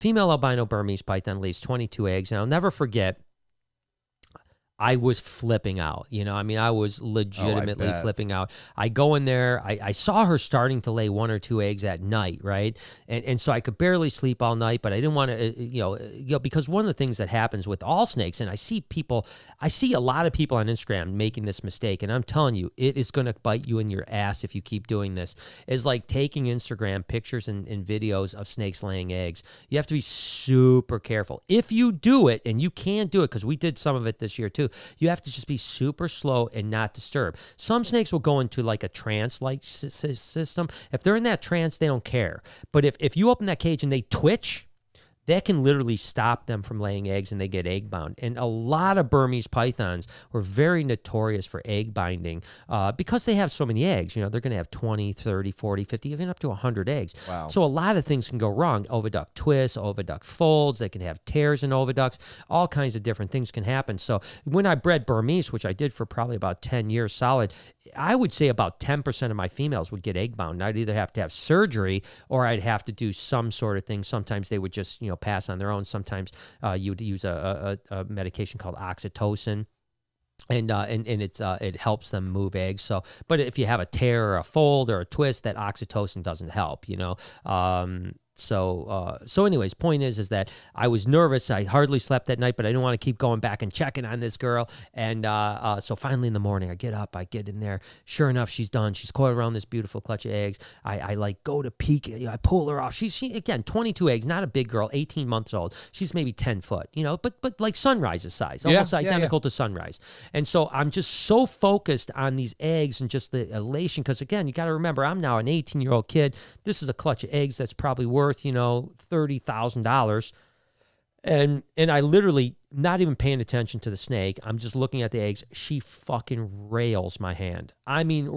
female albino Burmese python lays 22 eggs, and I'll never forget, I was flipping out. You know, I mean, I was legitimately flipping out. I go in there. I saw her starting to lay 1 or 2 eggs at night, right? And so I could barely sleep all night, but I didn't want to, because one of the things that happens with all snakes, and I see a lot of people on Instagram making this mistake, and I'm telling you, it is going to bite you in your ass if you keep doing this, is like taking Instagram pictures and videos of snakes laying eggs. You have to be super careful. If you do it, and you can do it, because we did some of it this year too, you have to just be super slow and not disturb. Some snakes will go into like a trance-like system. If they're in that trance, they don't care. But if you open that cage and they twitch, that can literally stop them from laying eggs, and they get egg bound. And a lot of Burmese pythons were very notorious for egg binding because they have so many eggs. You know, they're going to have 20, 30, 40, 50, even up to 100 eggs. Wow. So a lot of things can go wrong. Oviduct twists, oviduct folds. They can have tears in oviducts. All kinds of different things can happen. So when I bred Burmese, which I did for probably about 10 years solid, I would say about 10% of my females would get egg bound. I'd either have to have surgery or I'd have to do some sort of thing. Sometimes they would just, pass on their own. Sometimes you would use a medication called oxytocin. And it helps them move eggs. So, but if you have a tear or a fold or a twist, that oxytocin doesn't help, So anyways, point is that I was nervous. I hardly slept that night, but I didn't want to keep going back and checking on this girl. And so finally in the morning, I get up, I get in there. Sure enough, she's done. She's coiled around this beautiful clutch of eggs. I like go to peek. I pull her off. She again, 22 eggs, not a big girl, 18 months old. She's maybe 10 foot, but like Sunrise's size, almost identical to Sunrise. And so I'm just so focused on these eggs and just the elation. Because again, you got to remember, I'm now an 18-year-old kid. This is a clutch of eggs that's probably worth, $30,000. And I literally, not even paying attention to the snake, I'm just looking at the eggs. She fucking rails my hand. I mean,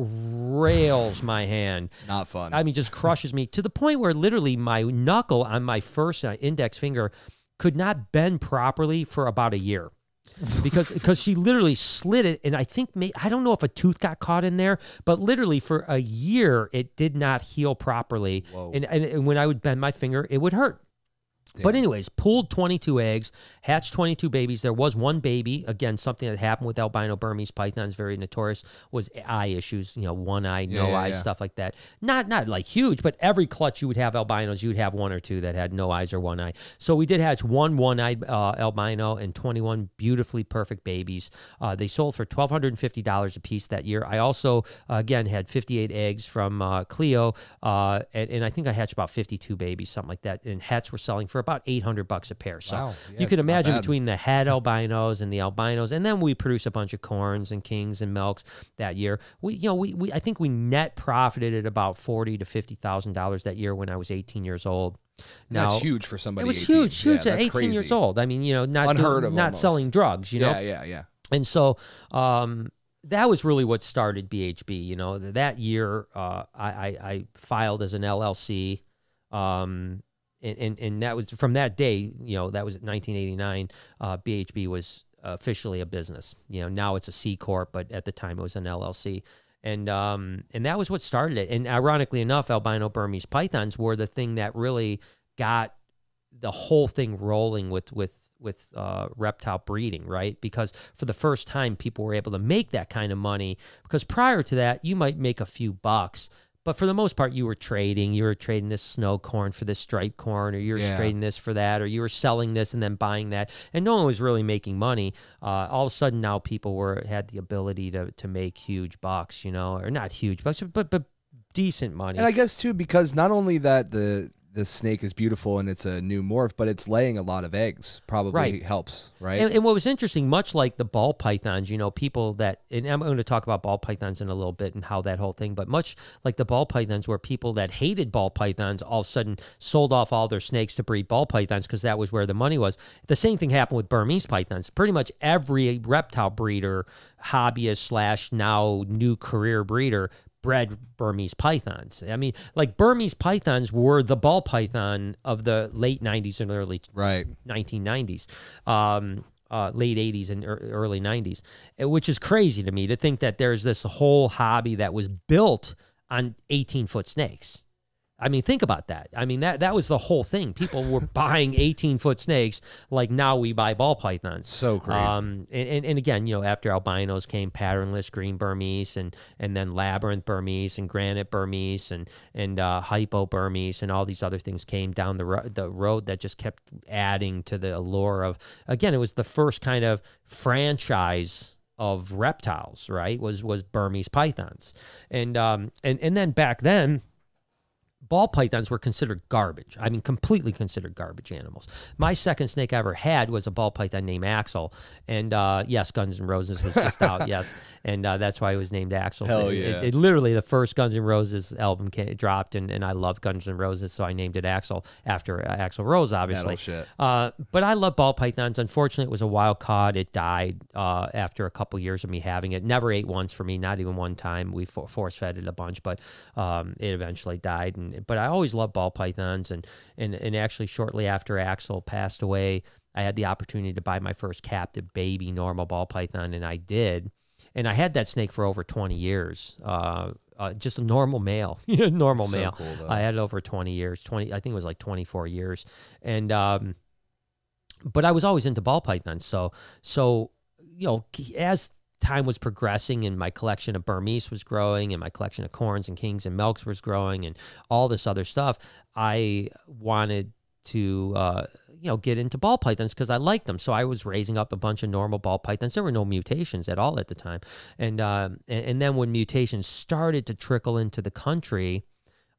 rails my hand. Not fun. I mean, just crushes me to the point where literally my knuckle on my first index finger could not bend properly for about a year. because she literally slid it, and I think I don't know if a tooth got caught in there, but literally for a year it did not heal properly. And when I would bend my finger, it would hurt. Damn. But anyways, pulled 22 eggs, hatched 22 babies. There was one baby. Again, something that happened with albino Burmese pythons, very notorious, was eye issues. One eye, no eye, stuff like that. Not like huge, but every clutch you would have albinos, you would have 1 or 2 that had no eyes or 1 eye. So we did hatch one-eyed albino and 21 beautifully perfect babies. They sold for $1,250 a piece that year. I also, again, had 58 eggs from Cleo, and I think I hatched about 52 babies, something like that. And hats were selling for about $800 a pair. So wow, you can imagine between the head albinos and the albinos, and then we produced a bunch of corns and kings and milks that year. I think we net profited at about $40,000 to $50,000 that year when I was 18 years old. Now, that's huge for somebody. It was 18. huge at 18 crazy. Years old. I mean, not unheard of, not selling drugs. Yeah. And so that was really what started BHB. That year I filed as an LLC. And that was from that day, that was 1989. BHB was officially a business. Now it's a C corp, but at the time it was an LLC. And that was what started it. And ironically enough, albino Burmese pythons were the thing that really got the whole thing rolling with reptile breeding, right? Because for the first time, people were able to make that kind of money. Because prior to that, you might make a few bucks, but for the most part, you were trading. You were trading this snow corn for this striped corn, or you were trading this for that, or you were selling this and then buying that, and no one was really making money. All of a sudden, now people had the ability to make huge bucks, or not huge bucks, but decent money. And I guess too, because not only that the snake is beautiful and it's a new morph, but it's laying a lot of eggs. Probably helps, right? And what was interesting, much like the ball pythons, people that, and I'm going to talk about ball pythons in a little bit and how that whole thing, but much like the ball pythons, where people that hated ball pythons all of a sudden sold off all their snakes to breed ball pythons because that was where the money was. The same thing happened with Burmese pythons. Pretty much every reptile breeder, hobbyist / now new career breeder, bred Burmese pythons. I mean, like Burmese pythons were the ball python of the late 90s and early 1990s, late 80s and early 90s, which is crazy to me to think that there's this whole hobby that was built on 18-foot snakes. I mean, think about that. I mean, that was the whole thing. People were buying 18-foot snakes like now we buy ball pythons. So crazy. And again, you know, after albinos came patternless green Burmese and then labyrinth Burmese and granite Burmese and hypo Burmese and all these other things came down the road that just kept adding to the allure of, again, it was the first kind of franchise of reptiles, right? Was Burmese pythons. And then back then, ball pythons were considered garbage. I mean, completely considered garbage animals. My second snake I ever had was a ball python named Axel. And yes, Guns N' Roses was just out, yes. And that's why it was named Axel. Hell so yeah. It literally, the first Guns N' Roses album dropped, and I love Guns N' Roses, so I named it Axel after Axl Rose, obviously. Shit. But I love ball pythons. Unfortunately, it was a wild caught. It died after a couple years of me having it. Never ate once for me, not even one time. We force-fed it a bunch, but it eventually died. But I always loved ball pythons, and actually shortly after Axel passed away, I had the opportunity to buy my first captive baby normal ball python, and I did. And I had that snake for over 20 years. Just a normal male, normal male. Cool, I had it over 20 years. I think it was like 24 years. And but I was always into ball pythons. So you know, as time was progressing and my collection of Burmese was growing and my collection of corns and kings and milks was growing and all this other stuff, I wanted to get into ball pythons because I liked them. So I was raising up a bunch of normal ball pythons. There were no mutations at all at the time. And then when mutations started to trickle into the country,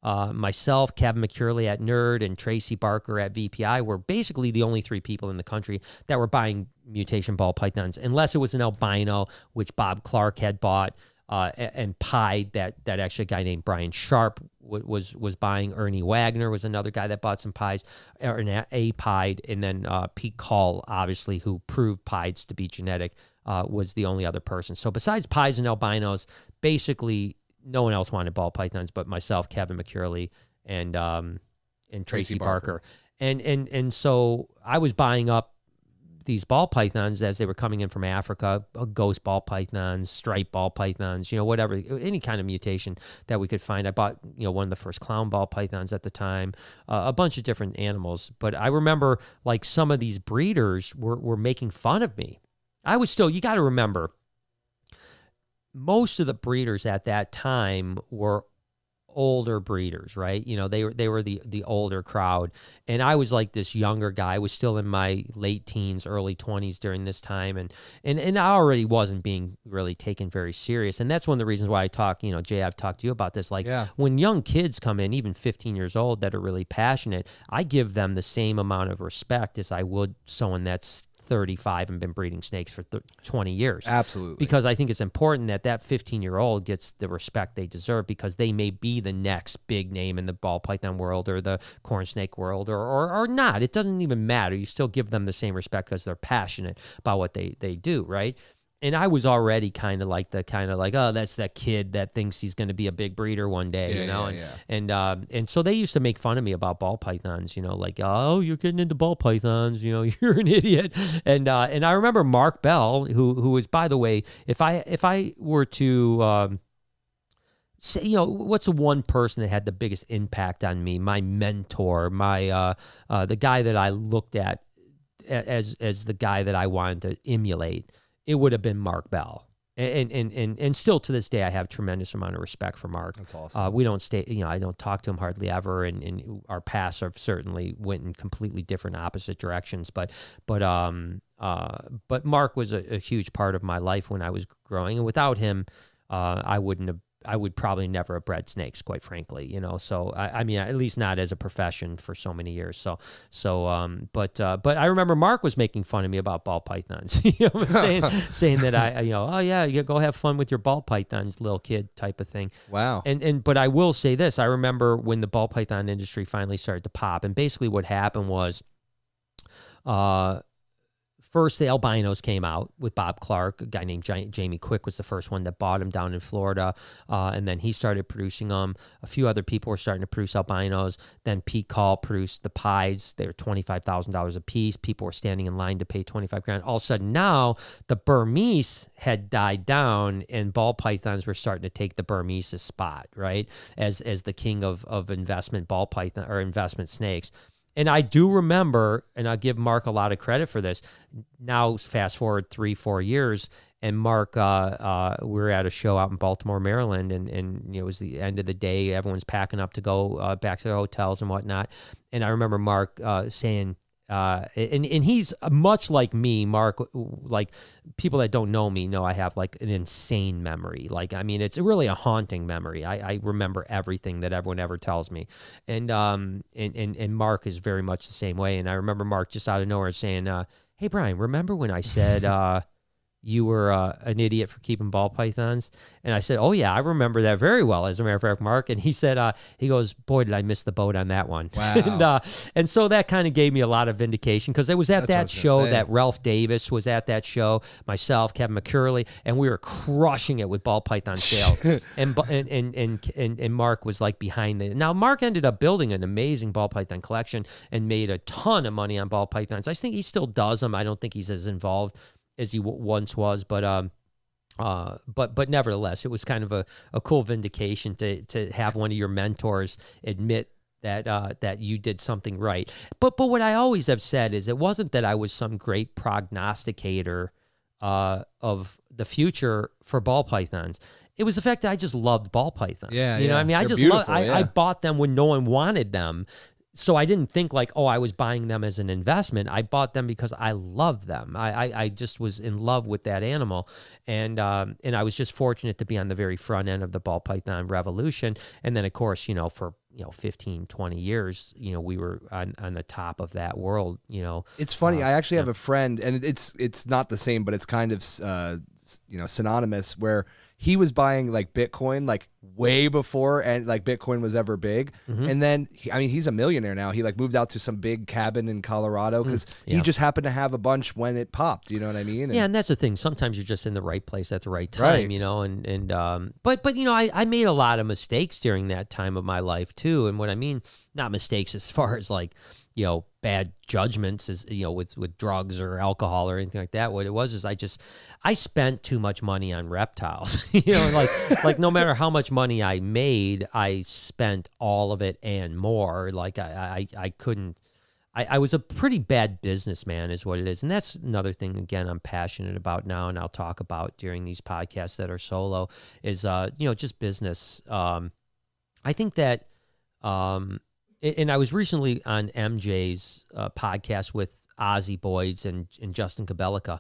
myself, Kevin McCurley at Nerd, and Tracy Barker at VPI were basically the only three people in the country that were buying mutation ball pythons, unless it was an albino, which Bob Clark had bought, and pied that actually a guy named Brian Sharp was buying. Ernie Wagner was another guy that bought some pies, or a pied, and then Pete Call, obviously, who proved pieds to be genetic, was the only other person. So besides pies and albinos, basically no one else wanted ball pythons but myself, Kevin McCurley, and Tracy Barker. And so I was buying up these ball pythons as they were coming in from Africa, ghost ball pythons, striped ball pythons, whatever, any kind of mutation that we could find. I bought, one of the first clown ball pythons at the time, a bunch of different animals. But I remember, like, some of these breeders were making fun of me. I was still, you got to remember, most of the breeders at that time were older breeders, right? They were the older crowd, and I was like this younger guy. I was still in my late teens, early 20s during this time, and I already wasn't being really taken very serious. And that's one of the reasons why I talk, Jay, I've talked to you about this. Like, when young kids come in, even 15 years old, that are really passionate, I give them the same amount of respect as I would someone that's 35 and been breeding snakes for 20 years. Absolutely. Because I think it's important that 15-year-old gets the respect they deserve, because they may be the next big name in the ball python world or the corn snake world, or not. It doesn't even matter. You still give them the same respect because they're passionate about what they do, right? And I was already kind of like, oh, that's that kid that thinks he's going to be a big breeder one day, And so they used to make fun of me about ball pythons, like, oh, you're getting into ball pythons, you're an idiot. And I remember Mark Bell, who was, by the way, if I were to say, what's the one person that had the biggest impact on me, my mentor, my the guy that I looked at as the guy that I wanted to emulate, it would have been Mark Bell. And still to this day, I have tremendous amount of respect for Mark. That's awesome. We don't stay, I don't talk to him hardly ever, and our paths have certainly went in completely different opposite directions. But Mark was a huge part of my life when I was growing, and without him, I would probably never have bred snakes, quite frankly, So I mean, at least not as a profession for so many years. But I remember Mark was making fun of me about ball pythons, saying that oh yeah, you go have fun with your ball pythons, little kid type of thing. Wow. But I will say this: I remember when the ball python industry finally started to pop, and basically what happened was, First, the albinos came out with Bob Clark. A guy named Jamie Quick was the first one that bought them down in Florida. And then he started producing them. A few other people were starting to produce albinos. Then Pete Call produced the pies. They were $25,000 a piece. People were standing in line to pay 25 grand. All of a sudden now, the Burmese had died down, and ball pythons were starting to take the Burmese's spot, right? As the king of investment ball python or investment snakes. And I do remember, and I'll give Mark a lot of credit for this. Now, fast forward 3-4 years, and Mark, we were at a show out in Baltimore, Maryland, and it was the end of the day. Everyone's packing up to go back to their hotels and whatnot. And I remember Mark saying, and he's much like me, Mark, like people that don't know me know I have like an insane memory. Like, I mean, it's really a haunting memory. I remember everything that everyone ever tells me. And Mark is very much the same way. And I remember Mark just out of nowhere saying, hey, Brian, remember when I said, you were an idiot for keeping ball pythons? And I said, oh, yeah, I remember that very well, as a matter of fact, Mark. And he said, he goes, boy, did I miss the boat on that one. Wow. and so that kind of gave me a lot of vindication, because it was at that show that Ralph Davis was at that show, myself, Kevin McCurley, and we were crushing it with ball python sales. and Mark was like behind the... Now, Mark ended up building an amazing ball python collection and made a ton of money on ball pythons. I think he still does them. I don't think he's as involved as he once was, but nevertheless, it was kind of a cool vindication to have one of your mentors admit that you did something right. But what I always have said is it wasn't that I was some great prognosticator of the future for ball pythons. It was the fact that I just loved ball pythons. Yeah, you know what I mean? I They're just beautiful, I bought them when no one wanted them. So I didn't think like, oh, I was buying them as an investment. I bought them because I loved them. I just was in love with that animal. And I was just fortunate to be on the very front end of the ball python revolution. And then, of course, for 15, 20 years, we were on the top of that world, It's funny. I actually have a friend, and it's not the same, but it's kind of, synonymous, where he was buying like Bitcoin like way before and like Bitcoin was ever big. And then he's a millionaire now. He like moved out to some big cabin in Colorado because he just happened to have a bunch when it popped. You know what I mean? And that's the thing. Sometimes you're just in the right place at the right time, but I made a lot of mistakes during that time of my life too. And what I mean, not mistakes as far as like, bad judgments is, with drugs or alcohol or anything like that. What it was is I spent too much money on reptiles, like no matter how much money I made, I spent all of it and more. Like I was a pretty bad businessman is what it is. And that's another thing, again, I'm passionate about now. And I'll talk about during these podcasts that are solo is, just business. I think that, and I was recently on MJ's podcast with Ozzy Boyds and Justin Kabelika,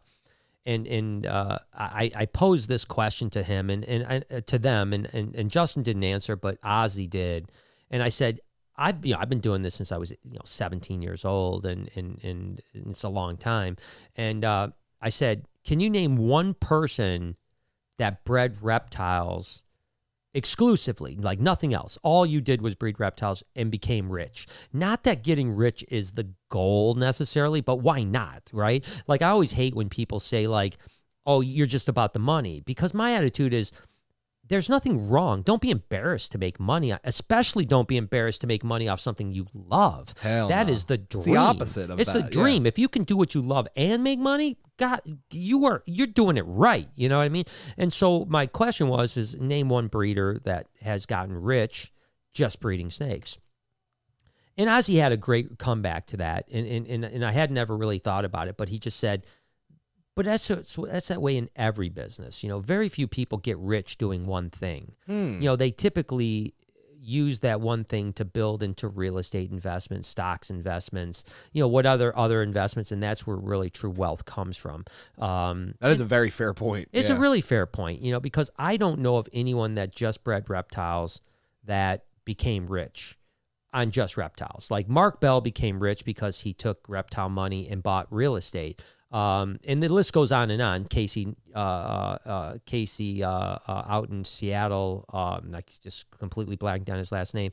and I posed this question to him and to them, and Justin didn't answer, but Ozzy did, and I said, I've been doing this since I was 17 years old, and it's a long time, and I said, can you name one person that bred reptiles exclusively, like nothing else? All you did was breed reptiles and became rich. Not that getting rich is the goal necessarily, but why not, right? Like I always hate when people say like, oh, you're just about the money, because my attitude is there's nothing wrong. Don't be embarrassed to make money, especially don't be embarrassed to make money off something you love. That is the dream. It's the opposite of that. It's the dream. If you can do what you love and make money, God, you're doing it right. You know what I mean? And so my question is name one breeder that has gotten rich just breeding snakes. And Ozzy had a great comeback to that. And I had never really thought about it, but he just said, but that's that way in every business. Very few people get rich doing one thing. They typically use that one thing to build into real estate investments, stocks investments, what other investments, and that's where really true wealth comes from. That is a very fair point. It's a really fair point, because I don't know of anyone that just bred reptiles that became rich on just reptiles. Like Mark Bell became rich because he took reptile money and bought real estate. And the list goes on and on. Casey out in Seattle, I just completely blanked on his last name.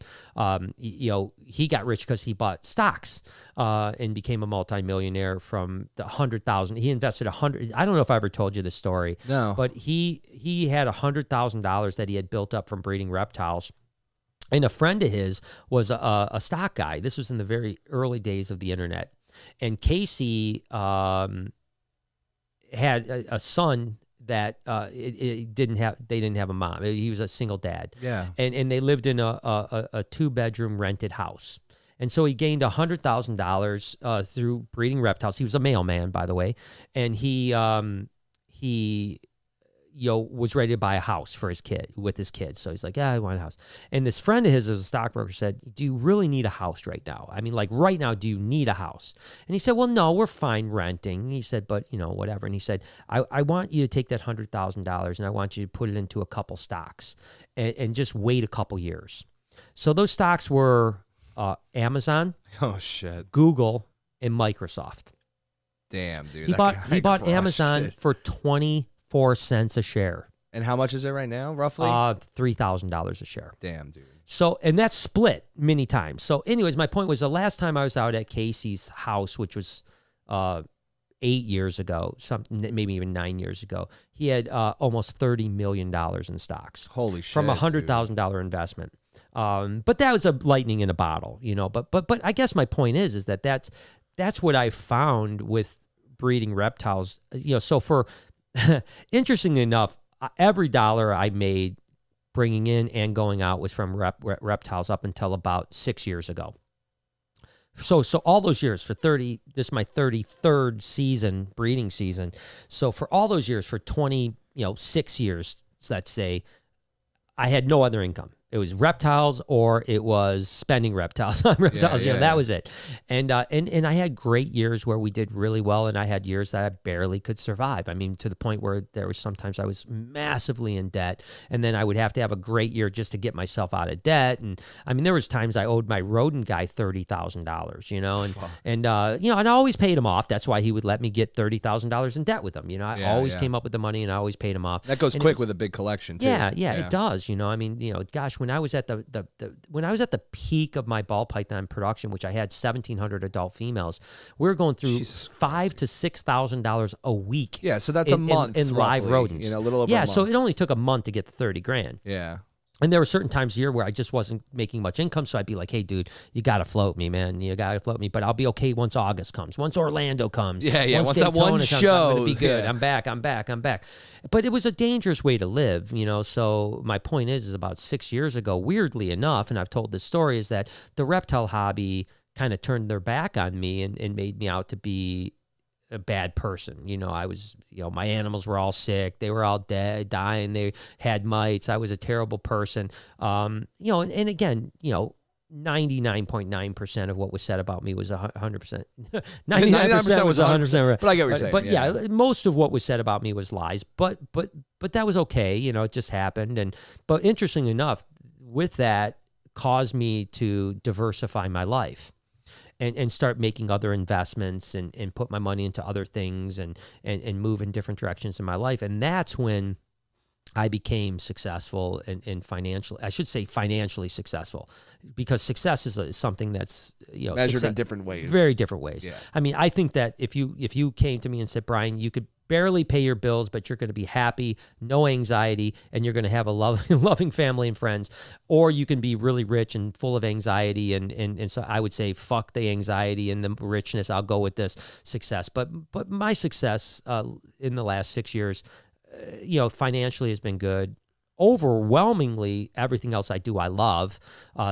He got rich because he bought stocks and became a multimillionaire from the 100,000. He invested 100. I don't know if I ever told you this story. No, but he had $100,000 that he had built up from breeding reptiles. And a friend of his was a stock guy. This was in the very early days of the internet. And Casey had a son that they didn't have a mom. He was a single dad. Yeah. And they lived in a 2-bedroom rented house. And so he gained $100,000 through breeding reptiles. He was a mailman, by the way. And he was ready to buy a house for his kid, with his kids. So he's like, yeah, I want a house. And this friend of his as a stockbroker said, do you really need a house right now? I mean, like right now, do you need a house? And he said, well, no, we're fine renting. He said, but whatever. And he said, I want you to take that $100,000 and I want you to put it into a couple stocks and just wait a couple years. So those stocks were Amazon, oh shit, Google, and Microsoft. Damn, dude. He bought Amazon for 24 cents a share. And how much is it right now, roughly? $3,000 a share. Damn, dude. So, and that's split many times. So anyways, my point was the last time I was out at Casey's house, which was 8 years ago, maybe even 9 years ago, he had almost $30 million in stocks. Holy shit. From a $100,000 investment. But that was a lightning in a bottle, but I guess my point is that that's what I found with breeding reptiles. So for interestingly enough, every dollar I made bringing in and going out was from reptiles up until about 6 years ago. So all those years this is my 33rd season, breeding season. So for all those years, for 6 years, let's say, I had no other income. It was reptiles or it was spending reptiles on reptiles. That was it. And I had great years where we did really well, and I had years that I barely could survive. I mean, to the point where there was sometimes I was massively in debt, and then I would have to have a great year just to get myself out of debt. And I mean, there was times I owed my rodent guy $30,000, and I always paid him off. That's why he would let me get $30,000 in debt with him. I always came up with the money and I always paid him off. That goes quick with a big collection too. Yeah, it does. I mean, gosh, when I was at the peak of my ball python production, which I had 1,700 adult females, we were going through $5,000 to $6,000 a week. Yeah, so that's a month in live rodents. A little over a month. So it only took a month to get to 30 grand. Yeah. And there were certain times a year where I just wasn't making much income, so I'd be like, hey, dude, you got to float me, man. You got to float me, but I'll be okay once August comes, once Orlando comes. Yeah. Once that one comes, show. I'm going to be good. Yeah. I'm back. But it was a dangerous way to live, so my point is about 6 years ago, weirdly enough, and I've told this story, is that the reptile hobby kind of turned their back on me and made me out to be a bad person. I was, my animals were all sick. They were all dead, dying. They had mites. I was a terrible person. And again, 99.9% of what was said about me was 100%. 99% was 100% right. But I get what you're saying. But yeah, most of what was said about me was lies. But that was okay. It just happened. But interestingly enough, with that caused me to diversify my life. And start making other investments and put my money into other things and move in different directions in my life. And that's when I became successful and financially successful, because success is something that's measured in different ways, very different ways. Yeah. I mean, I think that if you came to me and said, Brian, you could barely pay your bills, but you're going to be happy, no anxiety, and you're going to have a loving family and friends, or you can be really rich and full of anxiety. And so I would say, fuck the anxiety and the richness. I'll go with this success. But my success in the last 6 years, financially has been good. Overwhelmingly, everything else I do, I love.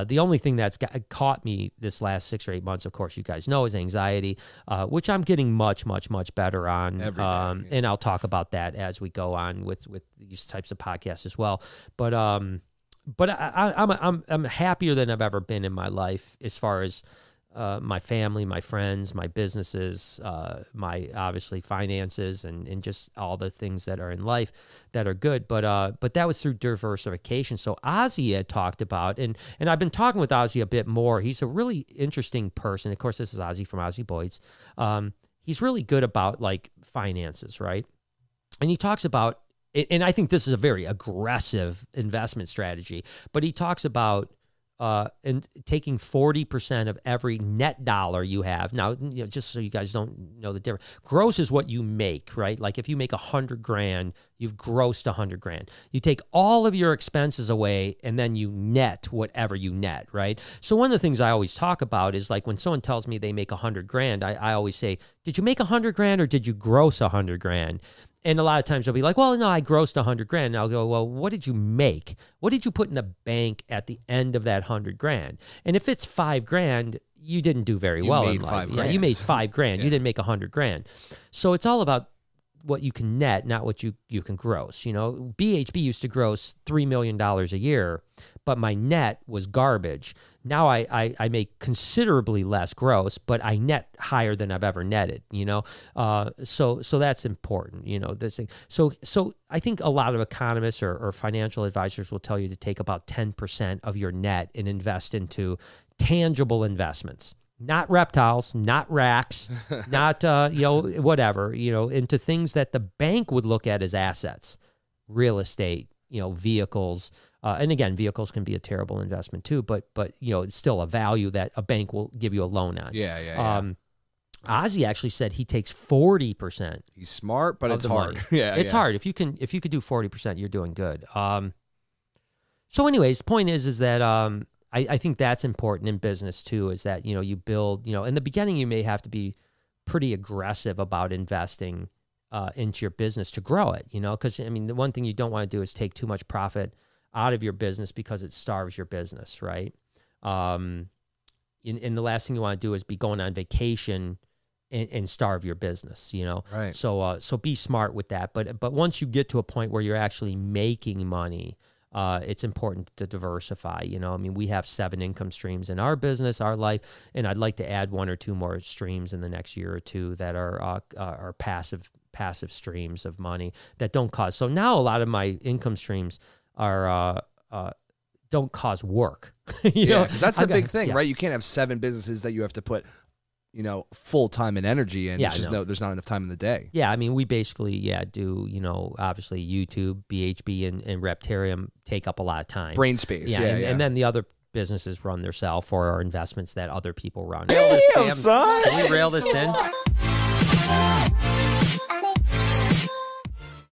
The only thing that's caught me this last 6 or 8 months, of course, you guys know, is anxiety, which I'm getting much, much, much better on. Every day, and I'll talk about that as we go on with these types of podcasts as well. But I'm happier than I've ever been in my life, as far as my family, my friends, my businesses, my obviously finances, and just all the things that are in life that are good. But that was through diversification. So Ozzy had talked about, and I've been talking with Ozzy a bit more. He's a really interesting person. Of course, this is Ozzy from Ozzy Boyd's. he's really good about like finances, right? And he talks about, and I think this is a very aggressive investment strategy, but he talks about and taking 40% of every net dollar you have. Now, you know, just so you guys don't know the difference, gross is what you make, right? Like if you make 100 grand, you've grossed 100 grand. You take all of your expenses away and then you net whatever you net, right? So one of the things I always talk about is like when someone tells me they make 100 grand, I always say, did you make 100 grand or did you gross 100 grand? And a lot of times they'll be like, well, no, I grossed 100 grand. And I'll go, well, what did you make? What did you put in the bank at the end of that 100 grand? And if it's 5 grand, you didn't do very well in life. Yeah, you made 5 grand. You didn't make 100 grand. So it's all about what you can net, not what you can gross. You know, BHB used to gross $3 million a year, but my net was garbage. Now I make considerably less gross, but I net higher than I've ever netted, you know? So that's important, you know, this thing. So I think a lot of economists or financial advisors will tell you to take about 10% of your net and invest into tangible investments. Not reptiles, not racks, not, you know, whatever, you know, into things that the bank would look at as assets, real estate, you know, vehicles. And again, vehicles can be a terrible investment too, but you know, it's still a value that a bank will give you a loan on. Yeah. Ozzy actually said he takes 40%. He's smart, but it's hard. It's hard. If you could do 40%, you're doing good. So anyways, the point is that, I think that's important in business too, is that, you know, you build, you know, in the beginning, you may have to be pretty aggressive about investing into your business to grow it, you know, because I mean, the one thing you don't want to do is take too much profit out of your business because it starves your business, right? And the last thing you want to do is be going on vacation and starve your business, you know? Right. So be smart with that. But once you get to a point where you're actually making money, it's important to diversify. You know, I mean, we have 7 income streams in our business, our life, and I'd like to add 1 or 2 more streams in the next year or 2 that are passive streams of money that don't cause. So now a lot of my income streams are don't cause work. You know, because that's the big thing, right? You can't have 7 businesses that you have to put, you know, full time and energy in. It's just there's not enough time in the day. Yeah, I mean, we basically do, you know, obviously YouTube, BHB, and Reptarium take up a lot of time, brain space. And then the other businesses run themselves for our investments that other people run. Damn, son. Can we rail this in?